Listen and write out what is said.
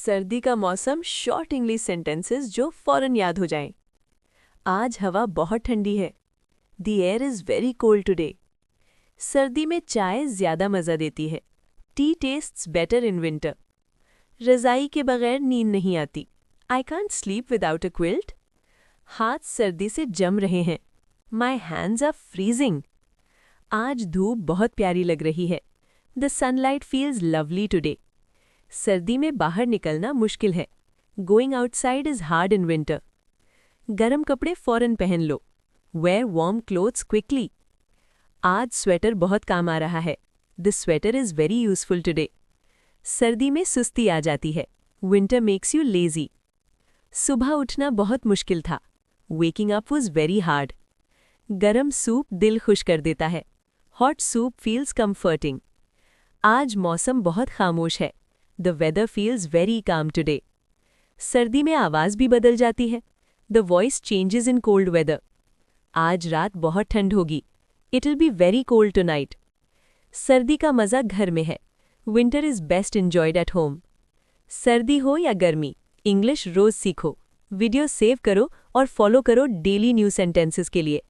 सर्दी का मौसम शॉर्ट इंग्लिश सेंटेंसेस जो फौरन याद हो जाएं। आज हवा बहुत ठंडी है। The air is very cold today. सर्दी में चाय ज़्यादा मज़ा देती है। Tea tastes better in winter. रज़ाई के बगैर नींद नहीं आती। I can't sleep without a quilt. हाथ सर्दी से जम रहे हैं। My hands are freezing. आज धूप बहुत प्यारी लग रही है। The sunlight feels lovely today. सर्दी में बाहर निकलना मुश्किल है। Going outside is hard in winter. गर्म कपड़े फ़ौरन पहन लो। Wear warm clothes quickly. आज स्वेटर बहुत काम आ रहा है। This sweater is very useful today. सर्दी में सुस्ती आ जाती है। Winter makes you lazy. सुबह उठना बहुत मुश्किल था। Waking up was very hard. गरम सूप दिल खुश कर देता है। Hot soup feels comforting. आज मौसम बहुत खामोश है। The weather feels very calm today. सर्दी में आवाज़ भी बदल जाती है। The voice changes in cold weather. आज रात बहुत ठंड होगी। It will be very cold tonight. सर्दी का मज़ा घर में है। Winter is best enjoyed at home. सर्दी हो या गर्मी, इंग्लिश रोज़ सीखो। वीडियो सेव करो और फॉलो करो डेली न्यू सेंटेंसेस के लिए।